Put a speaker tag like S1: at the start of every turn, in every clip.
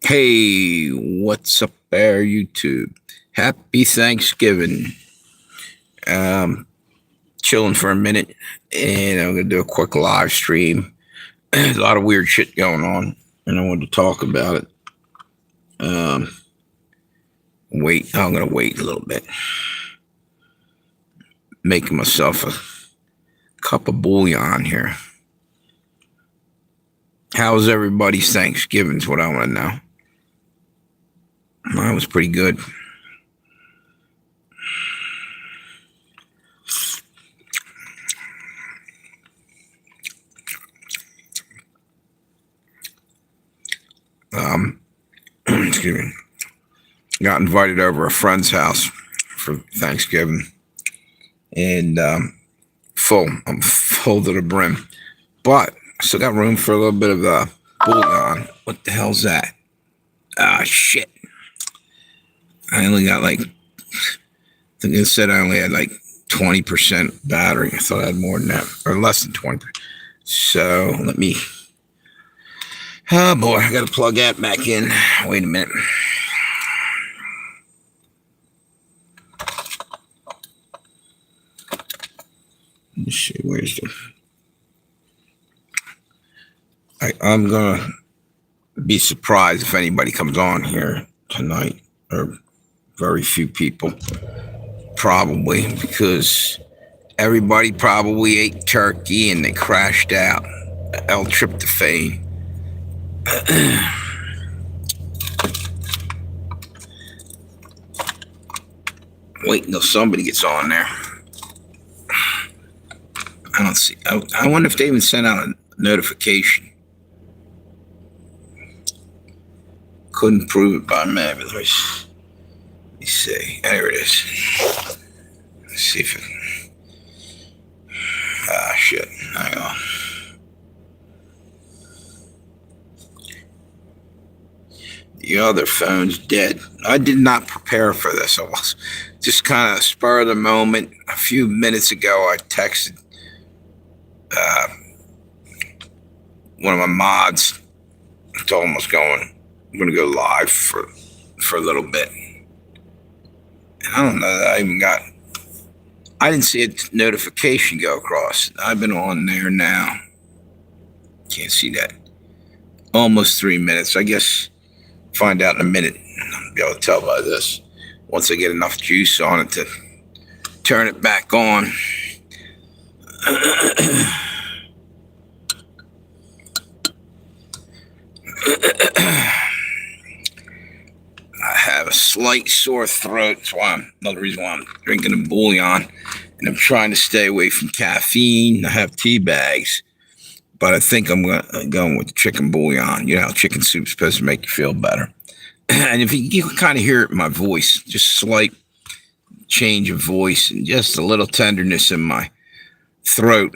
S1: Hey, what's up there, YouTube? Happy Thanksgiving. Um, Chilling for a minute, and I'm gonna do a quick live stream. There's a lot of weird shit going on, and I wanted to talk about it. Um, I'm gonna wait a little bit. Making myself a cup of bouillon here. How's everybody's Thanksgiving? Is what I want to know. Mine was pretty good. Excuse me. Got invited over a friend's house for Thanksgiving, and I'm full to the brim, but I still got room for a little bit of bouillon. What the hell's that? Ah, shit. I only got I think it said I only had 20% battery. I thought I had more than that, or less than 20%. So oh boy, I got to plug that back in. Wait a minute. Let me see, where's I'm going to be surprised if anybody comes on here tonight, or very few people, probably, because everybody probably ate turkey and they crashed out. L-tryptophan. Wait until somebody gets on there. I don't see. I wonder if they even sent out a notification. Couldn't prove it by me. But let me see. There it is. Let's see if it. Ah, shit. Hang on. The other phone's dead. I did not prepare for this. I was just kind of spur of the moment. A few minutes ago, I texted one of my mods. I told him I'm going to go live for a little bit. And I don't know that I didn't see a notification go across. I've been on there now. Can't see that. Almost 3 minutes. I guess find out in a minute. I'll be able to tell by this. Once I get enough juice on it to turn it back on. I have a slight sore throat. That's another reason why I'm drinking a bouillon. And I'm trying to stay away from caffeine. I have tea bags. But I think I'm going with the chicken bouillon. You know how chicken soup's supposed to make you feel better. And if you can kind of hear it in my voice, just slight change of voice and just a little tenderness in my throat.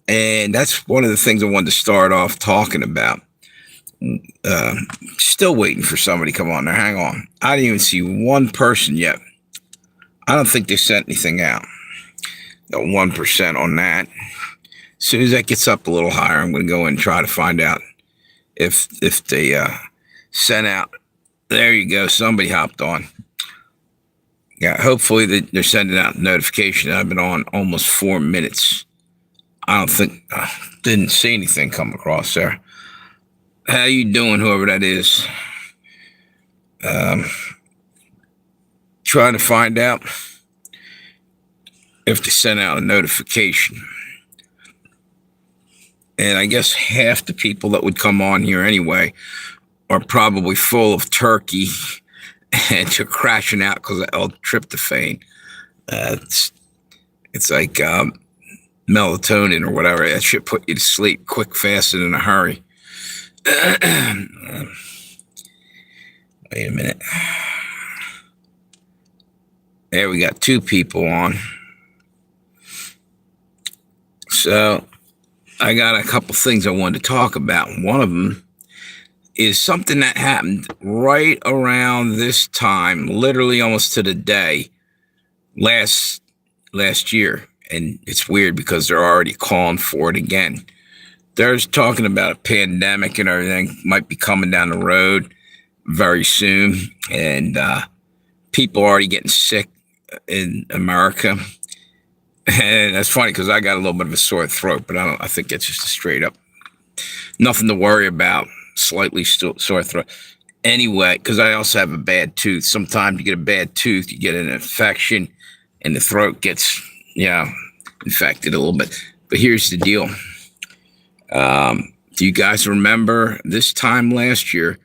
S1: And that's one of the things I wanted to start off talking about. Still waiting for somebody to come on there. Hang on. I didn't even see one person yet. I don't think they sent anything out. Got 1% on that. As soon as that gets up a little higher, I'm going to go in and try to find out if they sent out. There you go. Somebody hopped on. Yeah, hopefully they're sending out a notification. I've been on almost 4 minutes. I don't think, didn't see anything come across there. How you doing, whoever that is? Trying to find out if they sent out a notification. And I guess half the people that would come on here anyway are probably full of turkey and they're crashing out because of L-tryptophan. It's like melatonin or whatever. That should put you to sleep quick, fast, and in a hurry. Wait a minute. There we got 2 people on. So I got a couple things I wanted to talk about. One of them is something that happened right around this time, literally almost to the day last year. And it's weird because they're already calling for it again. There's talking about a pandemic and everything might be coming down the road. very soon, and people are already getting sick in America. And that's funny because I got a little bit of a sore throat, but I think it's just a straight up nothing to worry about. Slightly sore throat. Anyway, because I also have a bad tooth. Sometimes you get a bad tooth, you get an infection, and the throat gets, infected a little bit. But here's the deal. Do you guys remember this time last year?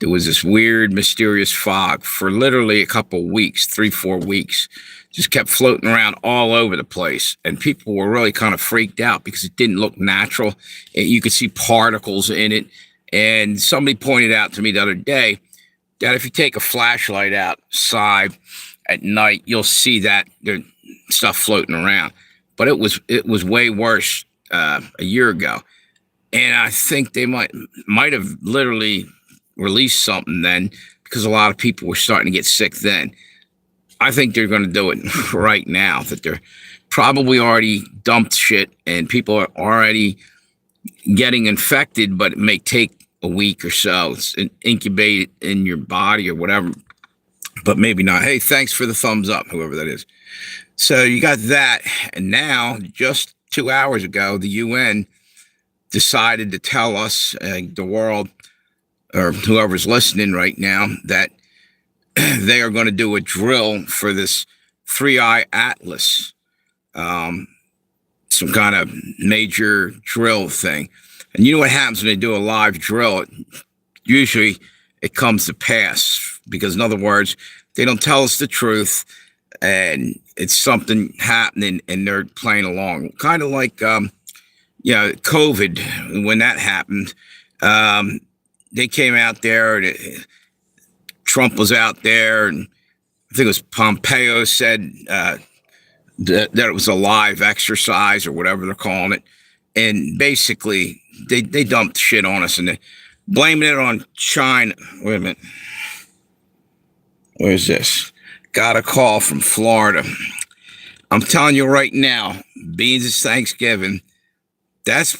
S1: There was this weird, mysterious fog for literally a couple weeks, 3-4 weeks, just kept floating around all over the place. And people were really kind of freaked out because it didn't look natural. You could see particles in it. And somebody pointed out to me the other day that if you take a flashlight outside at night, you'll see that there's stuff floating around. But it was way worse a year ago. And I think they might have literally released something then because a lot of people were starting to get sick then. I think they're going to do it right now, that they're probably already dumped shit and people are already getting infected, but it may take a week or so. It's incubated in your body or whatever, but maybe not. Hey, thanks for the thumbs up, whoever that is. So you got that. And now, just 2 hours ago, the UN decided to tell us, the world, or whoever's listening right now, that they are going to do a drill for this 3-eye atlas, some kind of major drill thing. And you know what happens when they do a live drill? Usually it comes to pass because, in other words, they don't tell us the truth and it's something happening and they're playing along. Kind of like, COVID, when that happened, they came out there and Trump was out there, and I think it was Pompeo said that it was a live exercise or whatever they're calling it. And basically, they dumped shit on us and they blaming it on China. Wait a minute. Where's this? Got a call from Florida. I'm telling you right now, beans is Thanksgiving. That's,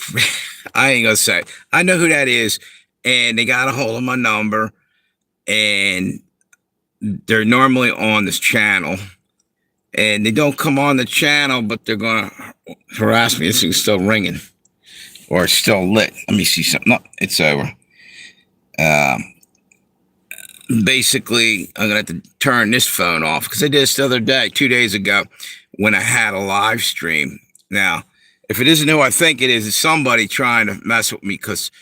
S1: I ain't gonna say. I know who that is. And they got a hold of my number. And they're normally on this channel. And they don't come on the channel, but they're going to harass me. This thing's still ringing. Or it's still lit. Let me see something. No, it's over. Basically, I'm going to have to turn this phone off. Because I did this the other day, 2 days ago, when I had a live stream. Now, if it isn't who I think it is, it's somebody trying to mess with me. Because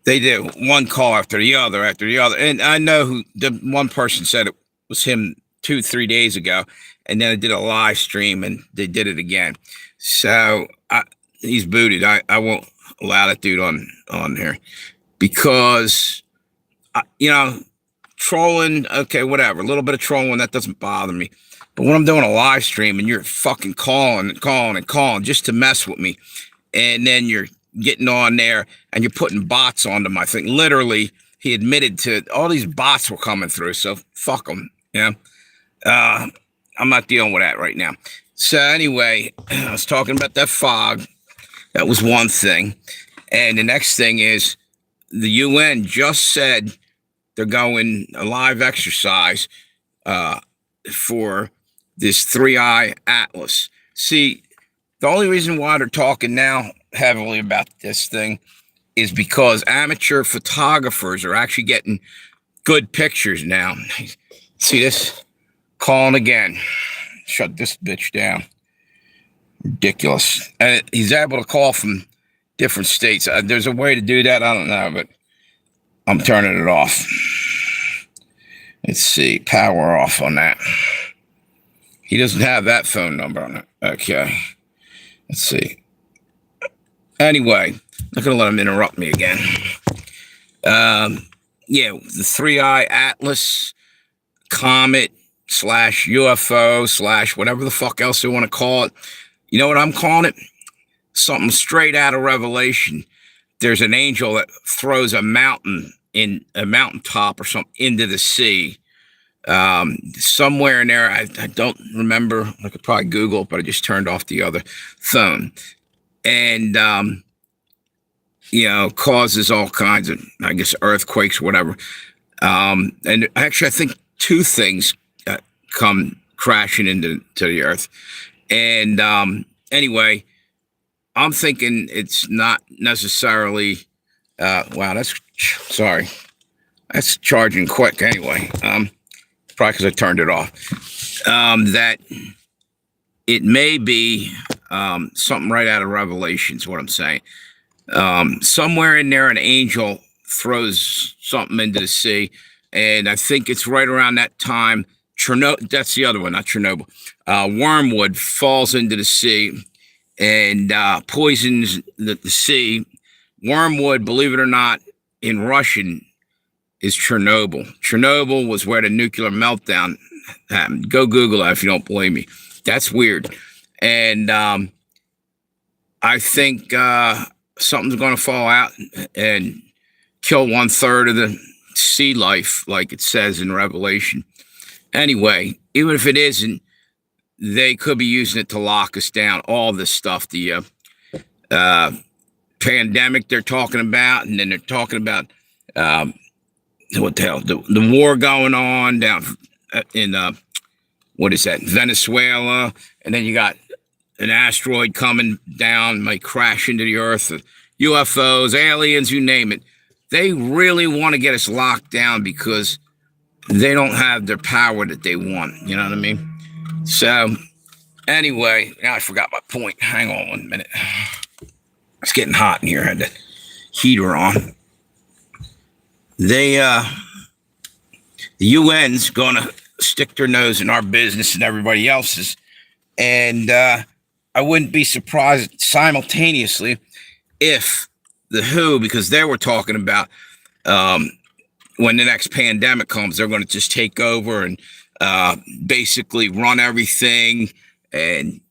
S1: they did one call after the other. And I know who the one person said it was him 2-3 days ago. And then I did a live stream and they did it again. So he's booted. I won't allow that dude on here because, trolling, okay, whatever. A little bit of trolling, that doesn't bother me. But when I'm doing a live stream and you're fucking calling just to mess with me, and then you're getting on there and you're putting bots onto my thing. Literally, he admitted to all these bots were coming through. So fuck them. I'm not dealing with that right now. So anyway, I was talking about that fog. That was one thing. And the next thing is the UN just said they're going a live exercise for this 3-eye atlas. See, the only reason why they're talking now heavily about this thing is because amateur photographers are actually getting good pictures now. See this? Calling again. Shut this bitch down. Ridiculous. And he's able to call from different states. There's a way to do that. I don't know, but I'm turning it off. Let's see. Power off on that. He doesn't have that phone number on it. Okay. Let's see. Anyway, not going to let him interrupt me again. The 3-eye atlas, comet, /UFO / whatever the fuck else they want to call it. You know what I'm calling it? Something straight out of Revelation. There's an angel that throws a mountaintop or something into the sea. Somewhere in there, I don't remember. I could probably Google it, but I just turned off the other phone. And, causes all kinds of, I guess, earthquakes or whatever. And actually, I think two things come crashing into the earth. And anyway, I'm thinking it's not necessarily. Wow, that's sorry. That's charging quick anyway. Probably because I turned it off. That it may be something right out of Revelation is what I'm saying. Somewhere in there, an angel throws something into the sea, and I think it's right around that time. Chernobyl. That's the other one, not Chernobyl. Wormwood falls into the sea and poisons the sea. Wormwood, believe it or not, in Russian is Chernobyl. Chernobyl was where the nuclear meltdown happened. Go Google it if you don't believe me. That's weird. And I think something's going to fall out and kill 1/3 of the sea life, like it says in Revelation. Anyway, even if it isn't, they could be using it to lock us down. All this stuff, the pandemic they're talking about, and then they're talking about what the hell, the war going on down in what is that, Venezuela, and then you got an asteroid coming down, might crash into the earth, UFOs, aliens, you name it. They really want to get us locked down because they don't have their power that they want. You know what I mean? So anyway, now I forgot my point. Hang on 1 minute. It's getting hot in here. I had the heater on. The UN's gonna stick their nose in our business and everybody else's, and I wouldn't be surprised simultaneously if the WHO, because they were talking about when the next pandemic comes, they're going to just take over and basically run everything and,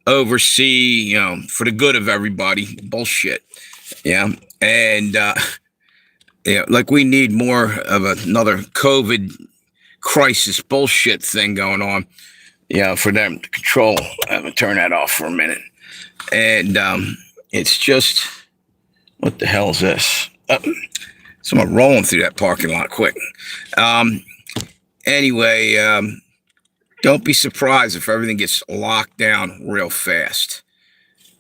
S1: oversee, for the good of everybody. Bullshit. Yeah. And, like we need more of another COVID crisis bullshit thing going on, for them to control. I'm going to turn that off for a minute. And it's just, what the hell is this? Someone rolling through that parking lot quick. Anyway, don't be surprised if everything gets locked down real fast.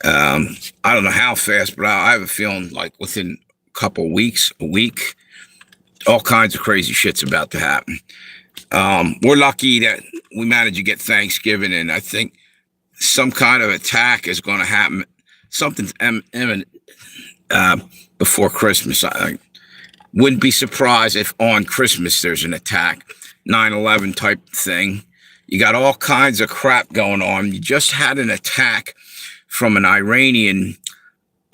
S1: I don't know how fast, but I have a feeling like within a couple of weeks, a week, all kinds of crazy shit's about to happen. We're lucky that we managed to get Thanksgiving, and I think some kind of attack is going to happen. Something's imminent before Christmas. I wouldn't be surprised if on Christmas there's an attack, 9/11 type thing. You got all kinds of crap going on. You just had an attack from an Iranian.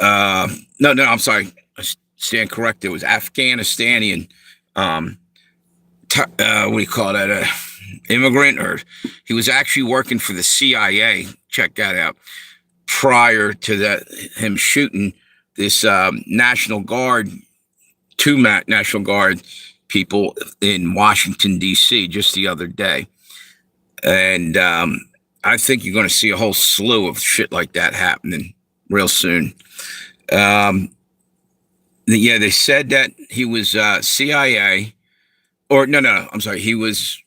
S1: No, I'm sorry. I stand corrected. It was Afghanistani. What do you call that? Immigrant, or he was actually working for the CIA. Check that out. Prior to that, him shooting this National Guard, two National Guard people in Washington, D.C. just the other day. And I think you're going to see a whole slew of shit like that happening real soon. They said that he was CIA, or no, I'm sorry, he was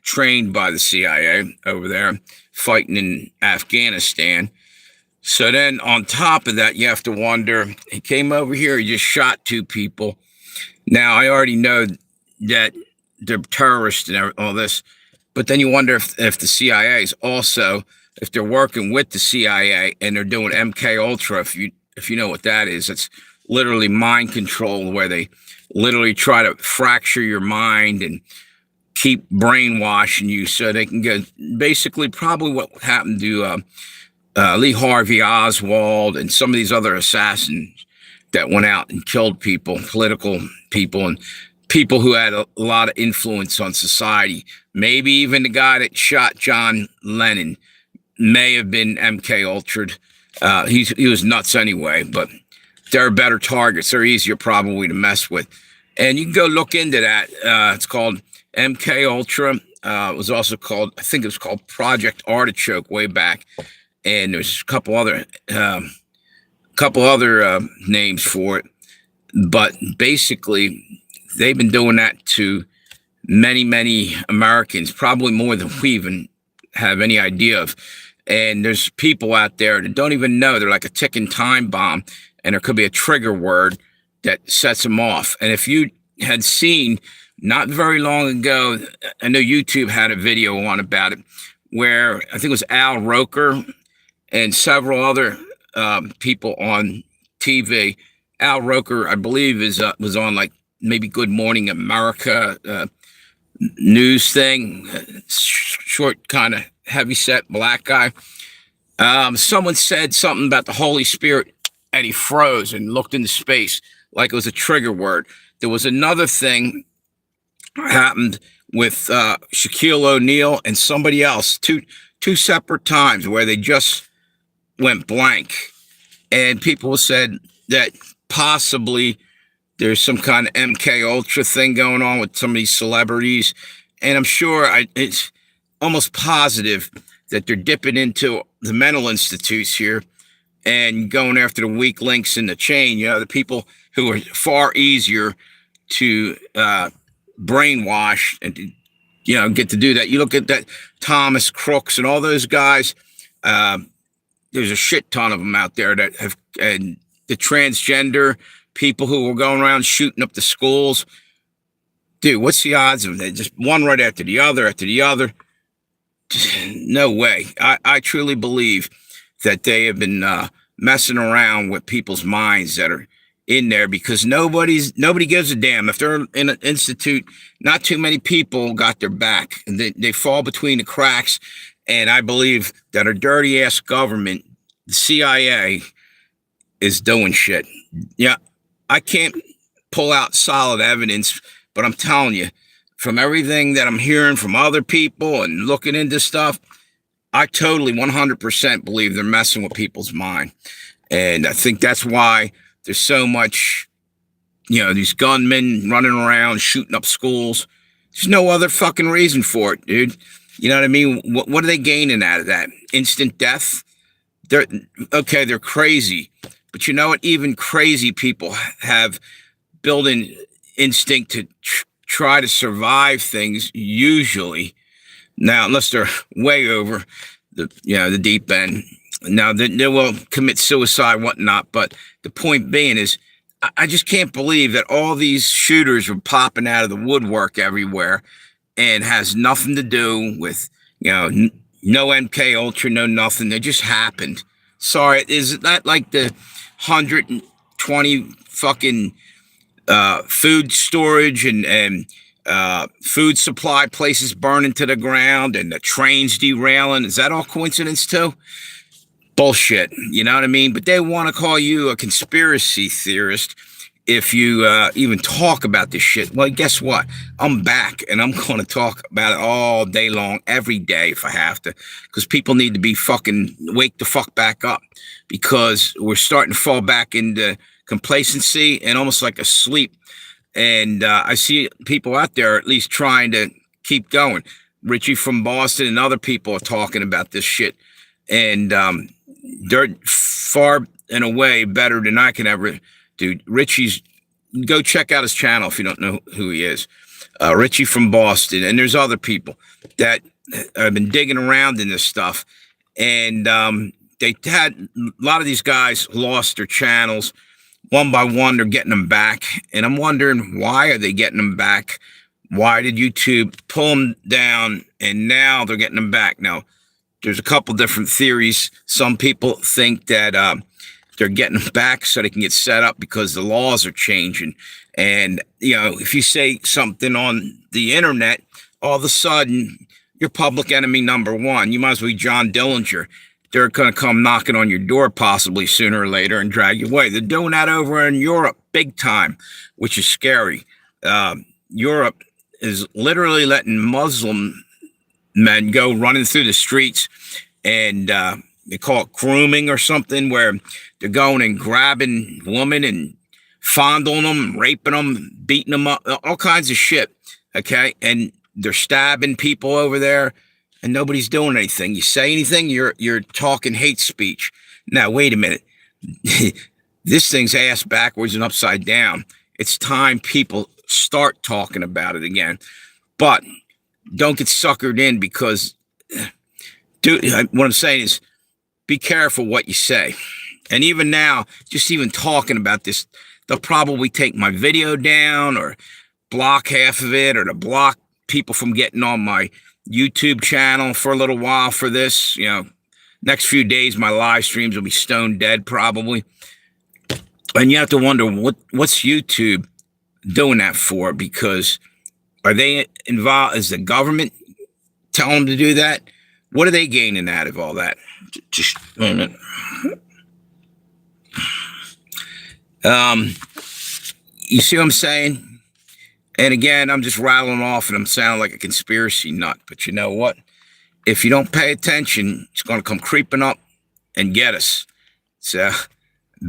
S1: trained by the CIA over there fighting in Afghanistan. So then on top of that, you have to wonder, he came over here, he just shot two people. Now, I already know that they're terrorists and all this, but then you wonder if the CIA is also, if they're working with the CIA and they're doing MK Ultra, if you know what that is, it's literally mind control, where they literally try to fracture your mind and keep brainwashing you so they can get basically probably what happened to Lee Harvey Oswald and some of these other assassins that went out and killed people, political people, and people who had a lot of influence on society. Maybe even the guy that shot John Lennon may have been MK Ultra'd. He was nuts anyway, but they're better targets. They're easier probably to mess with. And you can go look into that. It's called MK Ultra. It was also called, I think it was called Project Artichoke way back. And there's a couple other names for it. But basically, they've been doing that to many, many Americans, probably more than we even have any idea of. And there's people out there that don't even know. They're like a ticking time bomb, and there could be a trigger word that sets them off. And if you had seen not very long ago, I know YouTube had a video on about it, where I think it was Al Roker and several other people on TV. Al Roker, I believe, was on like maybe Good Morning America news thing, short, kind of heavy set black guy. Someone said something about the Holy Spirit, and he froze and looked into space like it was a trigger word. There was another thing happened with Shaquille O'Neal and somebody else, two separate times where they just went blank, and people said that possibly there's some kind of MK Ultra thing going on with some of these celebrities, and I'm sure it's almost positive that they're dipping into the mental institutes here and going after the weak links in the chain. You know, the people who are far easier to brainwash and get to do that. You look at that Thomas Crooks and all those guys. There's a shit ton of them out there that have, and the transgender people who were going around shooting up the schools. Dude, what's the odds of that? Just one right after the other after the other. No way. I truly believe that they have been messing around with people's minds that are in there, because nobody gives a damn. If they're in an institute, not too many people got their back. And they fall between the cracks. And I believe that our dirty ass government, the CIA, is doing shit. Yeah, I can't pull out solid evidence, but I'm telling you, from everything that I'm hearing from other people and looking into stuff, I totally 100% believe they're messing with people's mind. And I think that's why there's so much, these gunmen running around shooting up schools. There's no other fucking reason for it, dude. You know what I mean? What are they gaining out of that? Instant death? They're crazy. But you know what? Even crazy people have built-in instinct to try to survive things, usually. Now, unless they're way over the deep end. Now, they will commit suicide, whatnot. But the point being is, I just can't believe that all these shooters were popping out of the woodwork everywhere, and has nothing to do with, no MK Ultra, no nothing. They just happened. Sorry, is that like the 120 fucking food storage and food supply places burning to the ground and the trains derailing? Is that all coincidence too? Bullshit, you know what I mean? But they want to call you a conspiracy theorist if you even talk about this shit. Well, guess what? I'm back, and I'm going to talk about it all day long, every day if I have to, because people need to be fucking wake the fuck back up, because we're starting to fall back into complacency and almost like a sleep. And I see people out there at least trying to keep going. Richie from Boston and other people are talking about this shit, and they're far and away better than I can ever. Dude, Richie's, go check out his channel if you don't know who he is. Richie from Boston. And there's other people that have been digging around in this stuff. And they had, a lot of these guys lost their channels. One by one, they're getting them back. And I'm wondering, why are they getting them back? Why did YouTube pull them down and now they're getting them back? Now, there's a couple different theories. Some people think that they're getting them back so they can get set up because the laws are changing. And, if you say something on the internet, all of a sudden, you're public enemy number one. You might as well be John Dillinger. They're going to come knocking on your door possibly sooner or later and drag you away. They're doing that over in Europe big time, which is scary. Europe is literally letting Muslim men go running through the streets, and they call it grooming or something, where they're going and grabbing women and fondling them, raping them, beating them up, all kinds of shit. Okay. And they're stabbing people over there, and nobody's doing anything. You say anything, you're talking hate speech. Now, wait a minute. This thing's ass backwards and upside down. It's time people start talking about it again. But don't get suckered in because, dude, what I'm saying is be careful what you say. And even now, just even talking about this, they'll probably take my video down or block half of it, or to block people from getting on my YouTube channel for a little while for this. Next few days, my live streams will be stone dead probably. And you have to wonder, what's YouTube doing that for? Because are they involved? Is the government telling them to do that? What are they gaining out of all that? Just a minute. You see what I'm saying? And again, I'm just rattling off and I'm sounding like a conspiracy nut. But you know what? If you don't pay attention, it's going to come creeping up and get us. So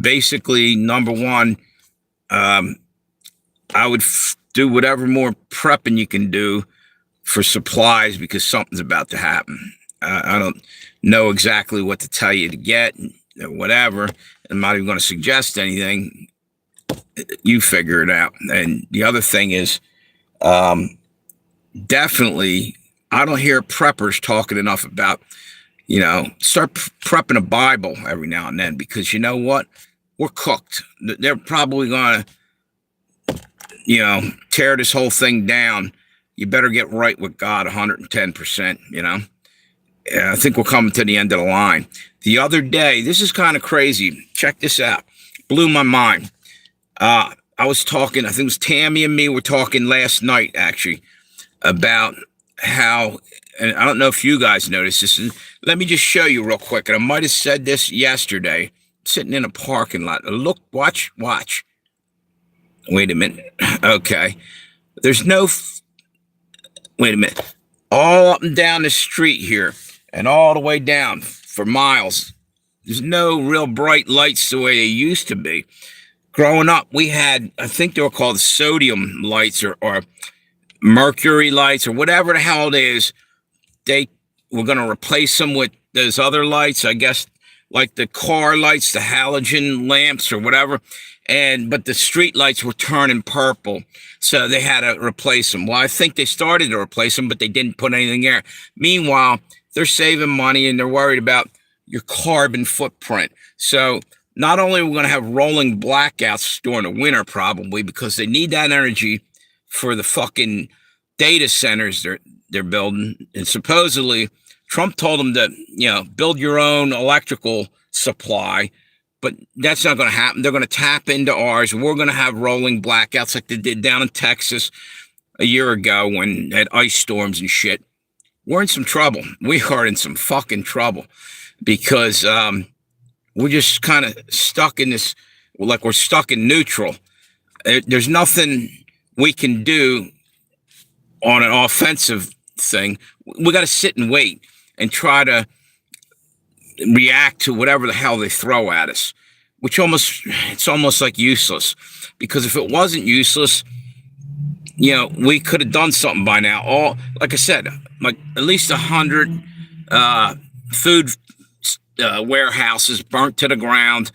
S1: basically, number one, I would do whatever more prepping you can do for supplies, because something's about to happen. I don't know exactly what to tell you to get, or whatever. I'm not even going to suggest anything. You figure it out. And the other thing is, definitely, I don't hear preppers talking enough about, start prepping a Bible every now and then, because you know what? We're cooked. They're probably going to, tear this whole thing down. You better get right with God 110%, I think we're coming to the end of the line. The other day, this is kind of crazy. Check this out. Blew my mind. I was talking, I think it was Tammy and me were talking last night, actually, about how, and I don't know if you guys noticed this. Let me just show you real quick. And I might have said this yesterday, sitting in a parking lot. Look, watch. Wait a minute. Okay. There's no, wait a minute. All up and down the street here and all the way down for miles, there's no real bright lights the way they used to be. Growing up, we had, I think they were called sodium lights or mercury lights or whatever the hell it is. They were going to replace them with those other lights, I guess, like the car lights, the halogen lamps or whatever. But the street lights were turning purple, so they had to replace them. Well, I think they started to replace them, but they didn't put anything there. Meanwhile, they're saving money and they're worried about your carbon footprint. So not only are we going to have rolling blackouts during the winter, probably, because they need that energy for the fucking data centers they're building. And supposedly Trump told them to, build your own electrical supply, but that's not going to happen. They're going to tap into ours. We're going to have rolling blackouts like they did down in Texas a year ago when they had ice storms and shit. We're in some trouble. We are in some fucking trouble because we're just kind of stuck in this, like we're stuck in neutral. There's nothing we can do on an offensive thing. We got to sit and wait and try to react to whatever the hell they throw at us, which it's almost like useless, because if it wasn't useless, we could have done something by now. Like I said, like at least 100 food warehouses burnt to the ground,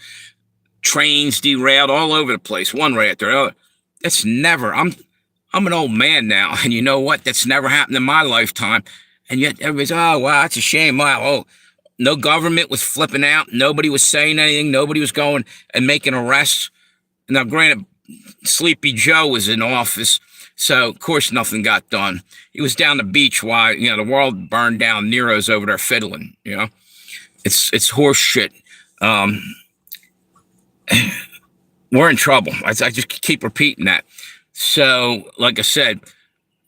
S1: trains derailed all over the place, one right after the other. That's never, I'm an old man now, and you know what? That's never happened in my lifetime. And yet everybody's, oh, wow, that's a shame. Wow, no government was flipping out. Nobody was saying anything. Nobody was going and making arrests. Now, granted, Sleepy Joe was in office, so of course nothing got done. He was down the beach while, the world burned down. Nero's over there fiddling, It's horse shit. We're in trouble. I just keep repeating that. So, like I said,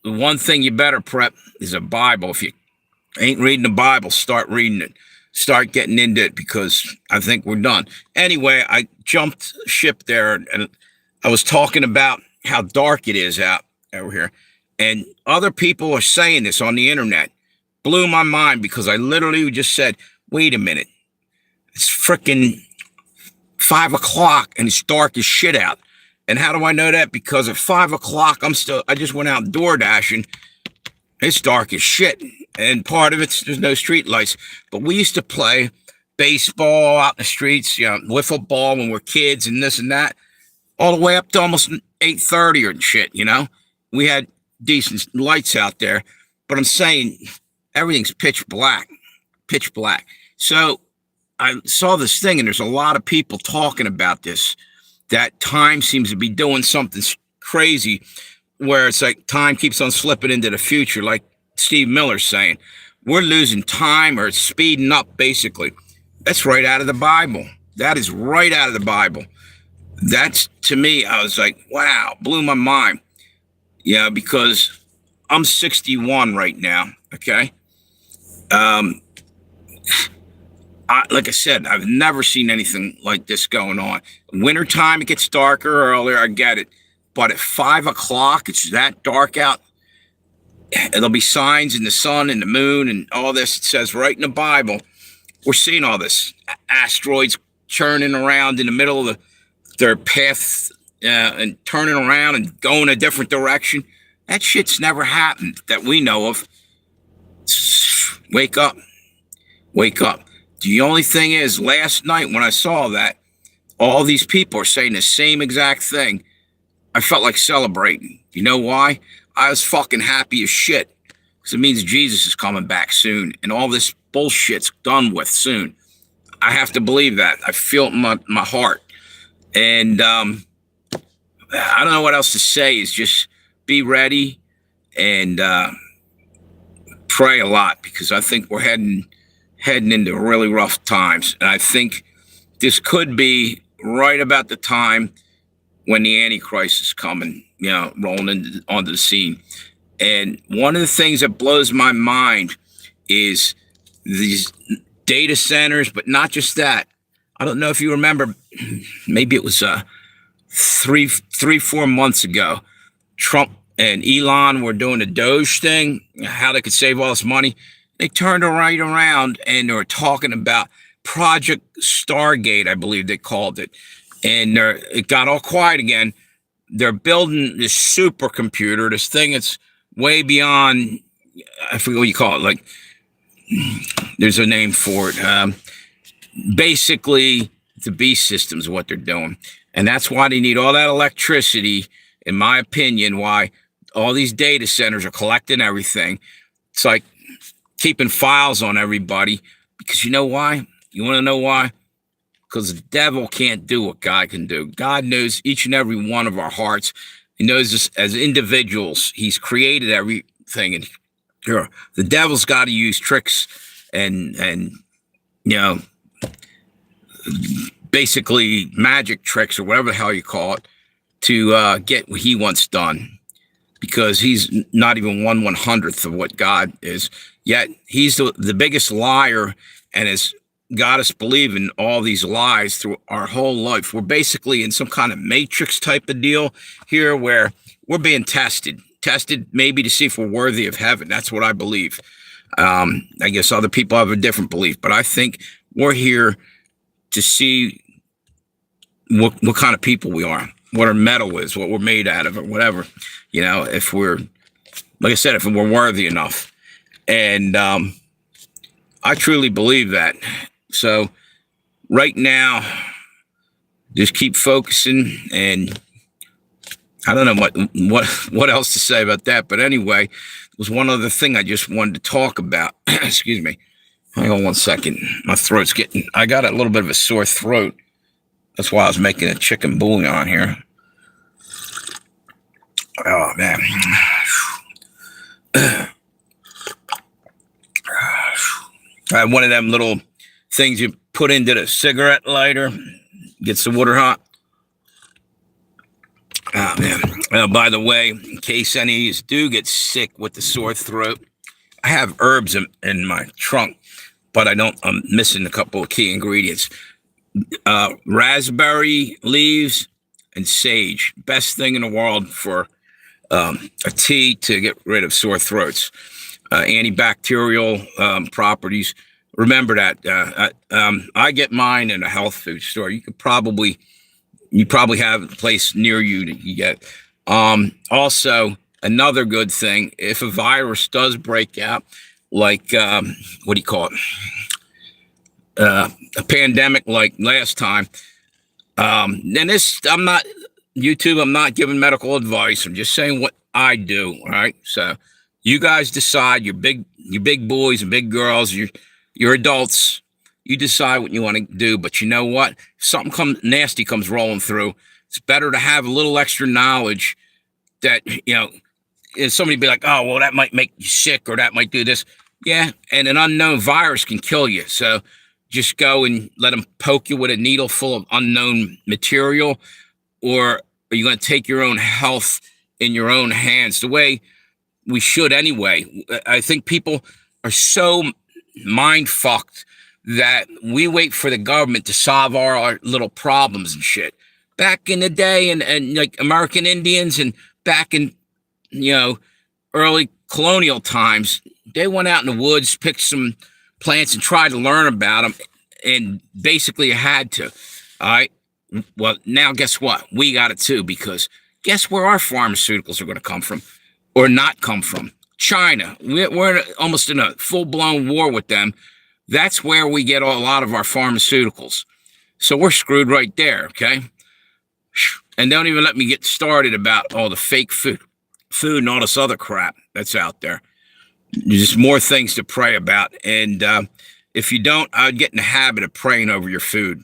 S1: the one thing you better prep is a Bible. If you ain't reading the Bible, start reading it. Start getting into it, because I think we're done. Anyway, I jumped ship there, and I was talking about how dark it is out over here. And other people are saying this on the internet. Blew my mind, because I literally just said, wait a minute. It's freaking 5 o'clock and it's dark as shit out. And how do I know that? Because at 5 o'clock, I just went out door dashing. It's dark as shit. And part of it's, there's no street lights. But we used to play baseball out in the streets, wiffle ball when we're kids and this and that, all the way up to almost 8:30 or shit. We had decent lights out there, but I'm saying everything's pitch black, pitch black. So I saw this thing, and there's a lot of people talking about this. That time seems to be doing something crazy, where it's like time keeps on slipping into the future, like Steve Miller's saying. We're losing time, or it's speeding up, basically. That's right out of the Bible. That is right out of the Bible. That's, to me, I was like, wow, blew my mind. Yeah, because I'm 61 right now, okay? Like I said, I've never seen anything like this going on. Wintertime, it gets darker earlier, I get it. But at 5 o'clock, it's that dark out. There'll be signs in the sun and the moon and all this. It says right in the Bible. We're seeing all this. Asteroids churning around in the middle of their path and turning around and going a different direction. That shit's never happened that we know of. Wake up. Wake up. The only thing is, last night when I saw that, all these people are saying the same exact thing. I felt like celebrating. You know why? I was fucking happy as shit. Because it means Jesus is coming back soon. And all this bullshit's done with soon. I have to believe that. I feel it in my heart. And I don't know what else to say. Is just be ready and pray a lot. Because I think we're heading into really rough times. And I think this could be right about the time when the Antichrist is coming, rolling onto the scene. And one of the things that blows my mind is these data centers, but not just that. I don't know if you remember, maybe it was 4 months ago, Trump and Elon were doing a Doge thing, how they could save all this money. They turned right around and they were talking about Project Stargate, I believe they called it. And it got all quiet again. They're building this supercomputer, this thing that's way beyond, I forget what you call it. Like, there's a name for it. Basically, the beast system's what they're doing. And that's why they need all that electricity, in my opinion, why all these data centers are collecting everything. It's like keeping files on everybody. Because you know why? You want to know why? Because the devil can't do what God can do. God knows each and every one of our hearts. He knows us as individuals. He's created everything. And the devil's got to use tricks and basically magic tricks or whatever the hell you call it to get what he wants done. Because he's not even 1/100th of what God is. Yet he's the biggest liar and has got us believing all these lies through our whole life. We're basically in some kind of matrix type of deal here where we're being tested maybe to see if we're worthy of heaven. That's what I believe. I guess other people have a different belief, but I think we're here to see what kind of people we are, what our metal is, what we're made out of, or whatever. If we're, like I said, if we're worthy enough. And I truly believe that. So right now, just keep focusing, and I don't know what else to say about that. But anyway, there was one other thing I just wanted to talk about. Excuse me. Hang on one second. My throat's I got a little bit of a sore throat. That's why I was making a chicken bouillon here. Oh, man. I have one of them little things you put into the cigarette lighter, gets the water hot. Oh, man. By the way, in case any of you do get sick with the sore throat, I have herbs in my trunk, but I'm missing a couple of key ingredients. Raspberry leaves and sage. Best thing in the world for a tea to get rid of sore throats. Antibacterial properties. Remember that. I get mine in a health food store. You probably have a place near you that you get. Also, another good thing, if a virus does break out, like what do you call it? A pandemic like last time. And this, I'm not YouTube, I'm not giving medical advice. I'm just saying what I do. All right. So you guys decide. You're big boys and big girls. You're adults. You decide what you want to do. But you know what? If something nasty comes rolling through, it's better to have a little extra knowledge that, if somebody be like, oh, well, that might make you sick or that might do this. Yeah. And an unknown virus can kill you. So just go and let them poke you with a needle full of unknown material. Or are you going to take your own health in your own hands the way we should anyway? I think people are so mind fucked that we wait for the government to solve our little problems and shit. Back in the day, and like American Indians, and back in, early colonial times, they went out in the woods, picked some plants, and tried to learn about them, and basically had to. All right. Well, now guess what? We got it too, because guess where our pharmaceuticals are going to come from or not come from? China. We're almost in a full-blown war with them. That's where we get a lot of our pharmaceuticals. So we're screwed right there, okay? And don't even let me get started about all the fake food and all this other crap that's out there. There's just more things to pray about. And if you don't, I'd get in the habit of praying over your food,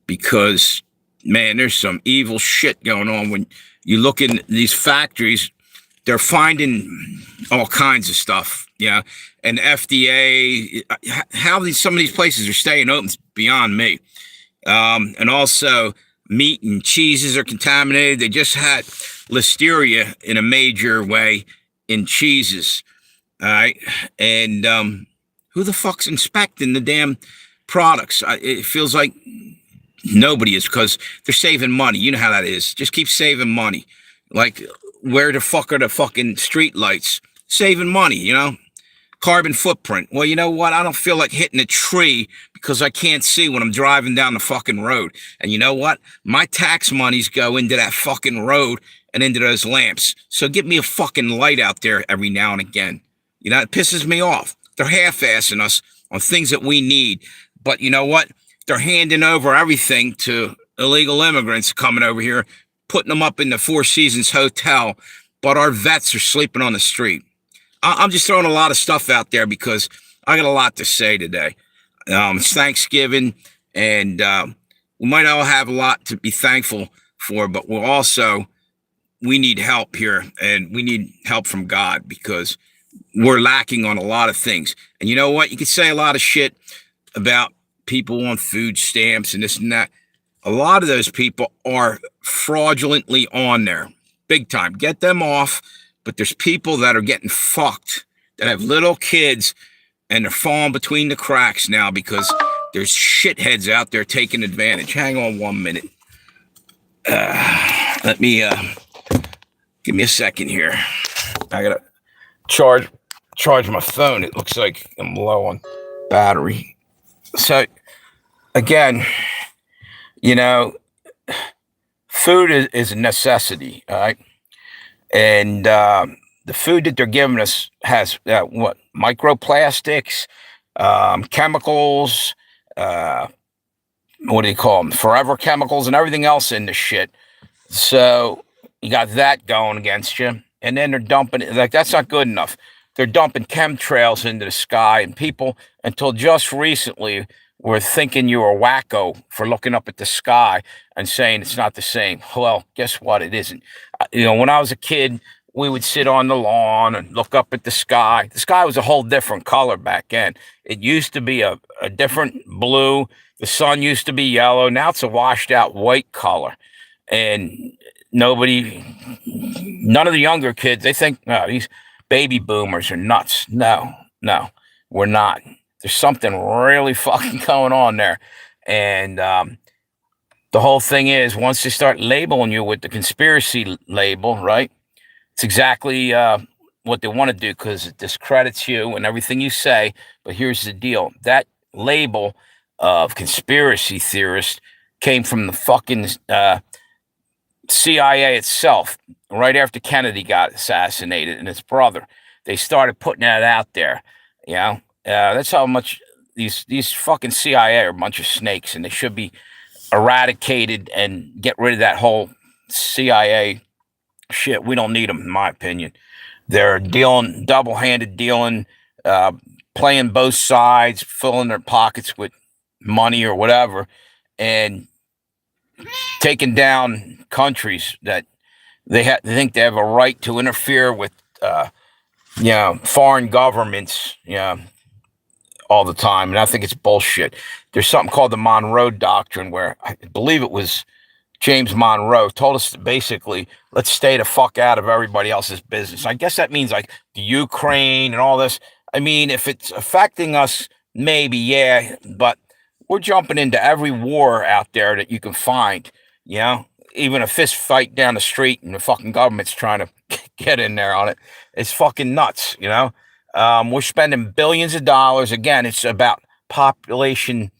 S1: because, man, there's some evil shit going on. When you look in these factories, they're finding all kinds of stuff, and FDA, how some of these places are staying open is beyond me. And also, meat and cheeses are contaminated. They just had listeria in a major way in cheeses, all right? And who the fuck's inspecting the damn products? It feels like nobody is, because they're saving money. You know how that is. Just keep saving money. Like, where the fuck are the fucking street lights? Saving money, Carbon footprint. Well, you know what? I don't feel like hitting a tree because I can't see when I'm driving down the fucking road. And you know what? My tax monies go into that fucking road and into those lamps. So give me a fucking light out there every now and again. It pisses me off. They're half-assing us on things that we need. But you know what? They're handing over everything to illegal immigrants coming over here, putting them up in the Four Seasons Hotel, but our vets are sleeping on the street. I'm just throwing a lot of stuff out there because I got a lot to say today. It's Thanksgiving, and we might all have a lot to be thankful for, but we need help here, and we need help from God, because we're lacking on a lot of things. And you know what? You can say a lot of shit about people on food stamps and this and that. A lot of those people are fraudulently on there, big time. Get them off. But there's people that are getting fucked, that have little kids, and they're falling between the cracks now because there's shitheads out there taking advantage. Hang on 1 minute. Let me give me a second here. I gotta charge my phone. It looks like I'm low on battery. So again, food is a necessity, all right? And the food that they're giving us has microplastics, chemicals, what do you call them? Forever chemicals and everything else in the shit. So you got that going against you. And then they're dumping it. Like, that's not good enough. They're dumping chemtrails into the sky, and people, until just recently, were thinking you were wacko for looking up at the sky and saying it's not the same. Well, guess what? It isn't. When I was a kid, we would sit on the lawn and look up at the sky. The sky was a whole different color back then. It used to be a different blue. The sun used to be yellow. Now it's a washed out white color. And none of the younger kids, they think, no, these baby boomers are nuts. No, we're not. There's something really fucking going on there. And the whole thing is, once they start labeling you with the conspiracy label, right? It's exactly what they want to do, because it discredits you and everything you say. But here's the deal. That label of conspiracy theorist came from the fucking CIA itself, right after Kennedy got assassinated, and his brother. They started putting that out there, that's how much these fucking CIA are a bunch of snakes, and they should be eradicated and get rid of that whole CIA shit. We don't need them, in my opinion. They're dealing, double-handed dealing, uh, playing both sides, filling their pockets with money or whatever, and taking down countries that they think they have a right to interfere with, foreign governments, all the time. And I think it's bullshit. There's something called the Monroe Doctrine, where I believe it was James Monroe told us to basically, let's stay the fuck out of everybody else's business. I guess that means like the Ukraine and all this. I mean, if it's affecting us, maybe, yeah, but we're jumping into every war out there that you can find, you know? Even a fist fight down the street and the fucking government's trying to get in there on it. It's fucking nuts, we're spending billions of dollars. Again, it's about population,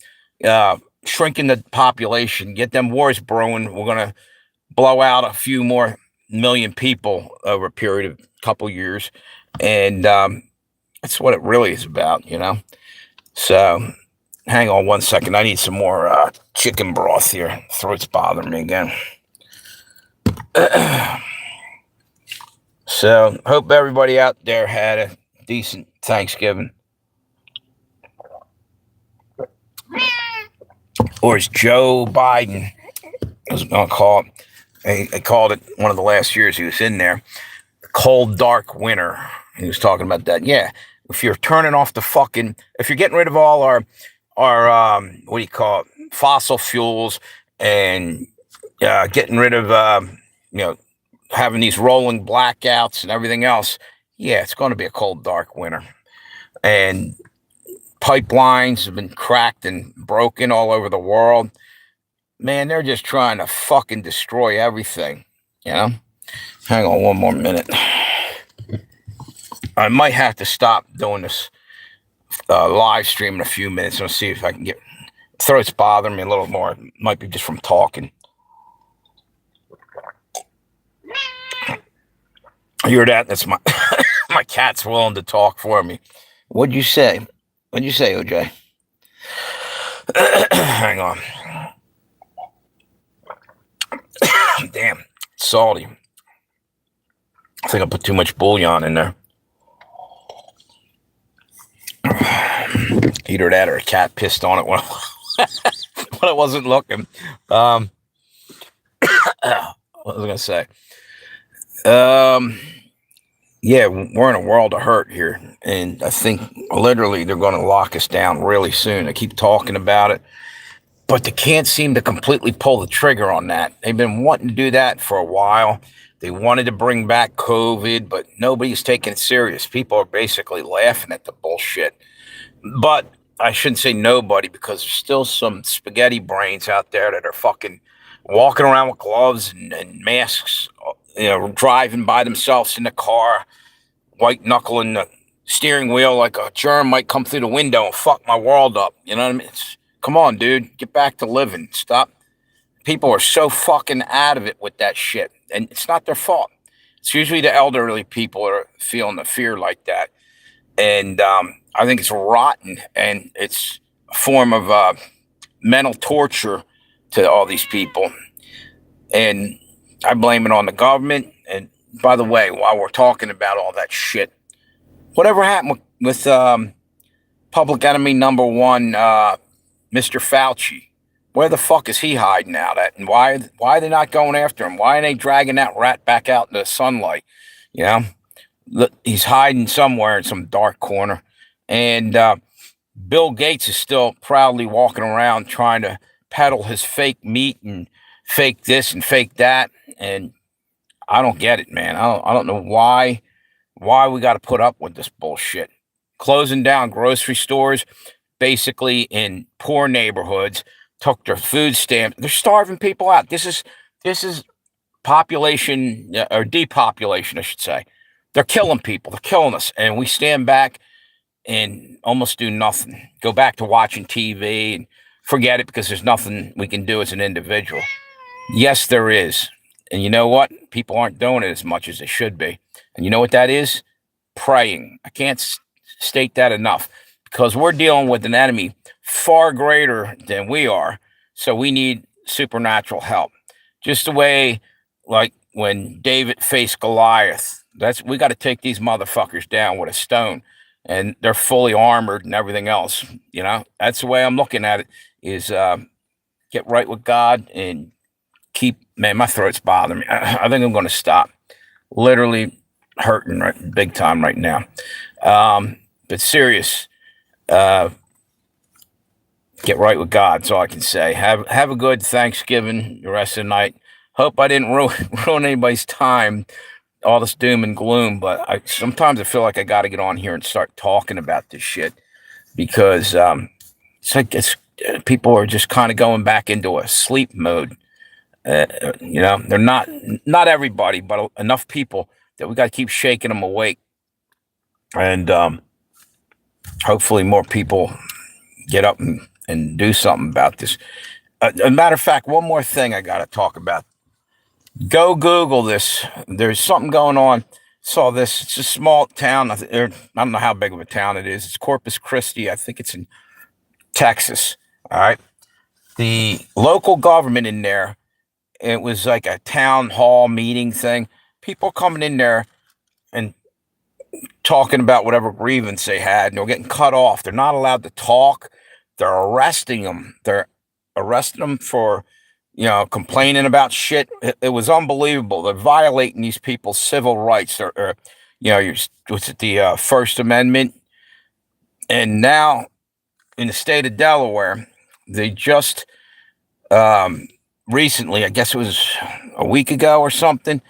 S1: shrinking the population, get them wars brewing. We're going to blow out a few more million people over a period of a couple years. And that's what it really is about, So hang on one second. I need some more chicken broth here. Throat's bothering me again. So hope everybody out there had a decent Thanksgiving. Or as Joe Biden was going to call it, they called it one of the last years he was in there, cold, dark winter. He was talking about that. Yeah, if you're turning off if you're getting rid of all our what do you call it, fossil fuels, and getting rid of, having these rolling blackouts and everything else, yeah, it's going to be a cold, dark winter. And pipelines have been cracked and broken all over the world. Man, they're just trying to fucking destroy everything, Hang on one more minute. I might have to stop doing this live stream in a few minutes and see if I can get... Throat's bothering me a little more. It might be just from talking. You hear that? That's my my cat's willing to talk for me. What'd you say? What'd you say, OJ? Hang on. Damn, it's salty. I think I put too much bouillon in there. Either that or a cat pissed on it when I wasn't looking. What was I gonna say? Yeah, we're in a world of hurt here, and I think literally they're going to lock us down really soon. I keep talking about it, but they can't seem to completely pull the trigger on that. They've been wanting to do that for a while. They wanted to bring back COVID, but nobody's taking it serious. People are basically laughing at the bullshit. But I shouldn't say nobody, because there's still some spaghetti brains out there that are fucking walking around with gloves and masks, driving by themselves in the car, white knuckling the steering wheel like a germ might come through the window and fuck my world up. You know what I mean? Come on, dude, get back to living. Stop. People are so fucking out of it with that shit, and it's not their fault. It's usually the elderly people that are feeling the fear like that, and I think it's rotten, and it's a form of mental torture to all these people, and I blame it on the government. And by the way, while we're talking about all that shit, whatever happened with public enemy number one, Mr. Fauci? Where the fuck is he hiding out at? And why are they not going after him? Why are they dragging that rat back out in the sunlight? He's hiding somewhere in some dark corner. And Bill Gates is still proudly walking around trying to peddle his fake meat and fake this and fake that. And I don't get it, man. I don't know why we got to put up with this bullshit. Closing down grocery stores, basically in poor neighborhoods, took their food stamps. They're starving people out. This is population or depopulation, I should say. They're killing people. They're killing us, and we stand back and almost do nothing. Go back to watching TV and forget it, because there's nothing we can do as an individual. Yes, there is. And you know what? People aren't doing it as much as they should be. And you know what that is? Praying. I can't state that enough, because we're dealing with an enemy far greater than we are. So we need supernatural help. Just the way
S2: like when David faced Goliath. We got to take these motherfuckers down with a stone, and they're fully armored and everything else. That's the way I'm looking at it. Is get right with God and keep. Man, my throat's bothering me. I think I'm going to stop. Literally hurting big time right now. But serious. Uh, get right with God. That's all I can say. Have a good Thanksgiving. The rest of the night. Hope I didn't ruin anybody's time. All this doom and gloom, but sometimes I feel like I got to get on here and start talking about this shit because it's like people are just kind of going back into a sleep mode. They're not everybody, but enough people that we got to keep shaking them awake, and hopefully more people get up and do something about this. A matter of fact, one more thing I got to talk about. Go Google this. There's something going on. Saw this. It's a small town. I don't know how big of a town it is. It's Corpus Christi. I think it's in Texas. All right. The local government in there, it was like a town hall meeting thing. People coming in there and talking about whatever grievance they had, and they're getting cut off. They're not allowed to talk. They're arresting them. They're arresting them for complaining about shit. It was unbelievable. They're violating these people's civil rights. What's it, the First Amendment? And now, in the state of Delaware, they just recently, I guess it was a week ago or something,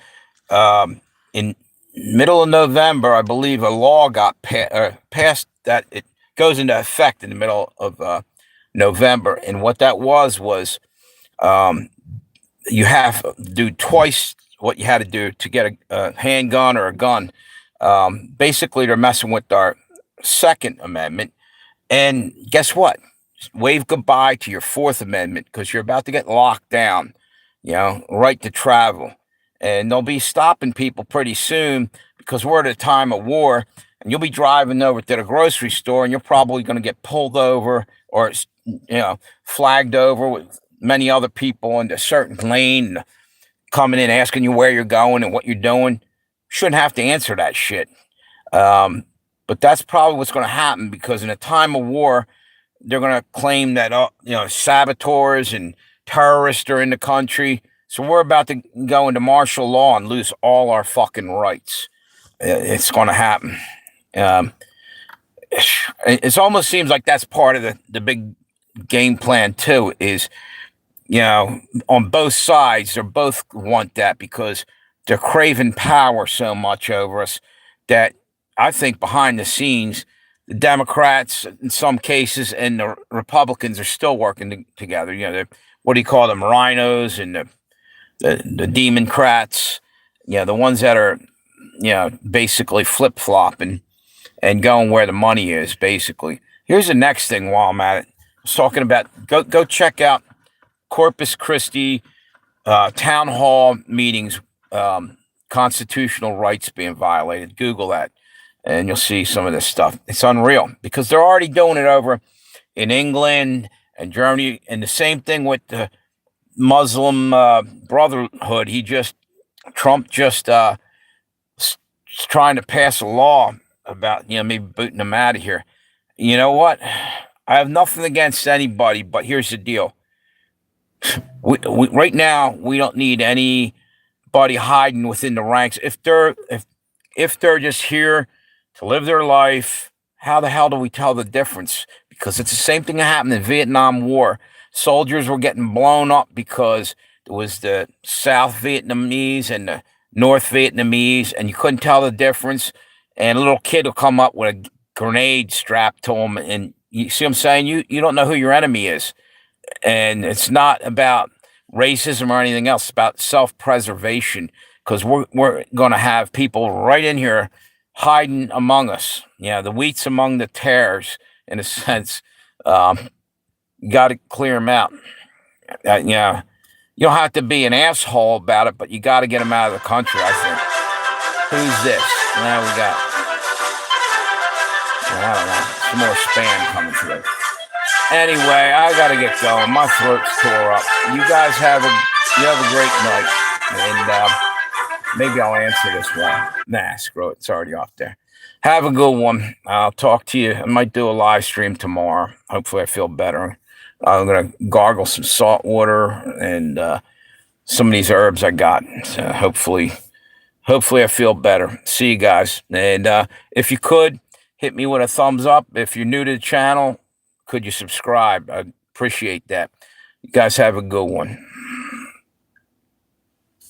S2: in middle of November, I believe a law got passed that it goes into effect in the middle of November. And what that was you have to do twice what you had to do to get a handgun or a gun. Basically, they're messing with our Second Amendment. And guess what? Wave goodbye to your Fourth Amendment because you're about to get locked down, right to travel. And they'll be stopping people pretty soon because we're at a time of war. And you'll be driving over to the grocery store and you're probably going to get pulled over or, flagged over with many other people in a certain lane coming in asking you where you're going and what you're doing. Shouldn't have to answer that shit. But that's probably what's going to happen because in a time of war, they're going to claim that saboteurs and terrorists are in the country. So we're about to go into martial law and lose all our fucking rights. It's going to happen. It almost seems like that's part of the big game plan too. Is on both sides, they both want that because they're craving power so much over us that I think behind the scenes, the Democrats in some cases and the Republicans are still working together. What do you call them? Rhinos and the Democrats. The ones that are, basically flip flopping and going where the money is. Basically, here's the next thing. While I'm at it, I was talking about go check out Corpus Christi town hall meetings. Constitutional rights being violated. Google that. And you'll see some of this stuff. It's unreal because they're already doing it over in England and Germany. And the same thing with the Muslim Brotherhood. Trump just trying to pass a law about, maybe booting them out of here. You know what? I have nothing against anybody, but here's the deal. Right now, we don't need anybody hiding within the ranks. If they're just here to live their life, how the hell do we tell the difference? Because it's the same thing that happened in the Vietnam War. Soldiers were getting blown up because it was the South Vietnamese and the North Vietnamese, and you couldn't tell the difference. And a little kid will come up with a grenade strapped to him, and you see what I'm saying? You don't know who your enemy is. And it's not about racism or anything else. It's about self-preservation because we're going to have people right in here hiding among us. The wheat's among the tares, in a sense. You got to clear them out. You don't have to be an asshole about it, but you got to get them out of the country, I think. Who's this? Now we got, I don't know, some more spam coming through. Anyway, I got to get going. My throat's tore up. You guys have a great night. And maybe I'll answer this one. Nah, screw it. It's already off there. Have a good one. I'll talk to you. I might do a live stream tomorrow. Hopefully I feel better. I'm going to gargle some salt water and some of these herbs I got. So hopefully I feel better. See you guys. And if you could, hit me with a thumbs up. If you're new to the channel, could you subscribe? I'd appreciate that. You guys have a good one.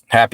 S2: Happy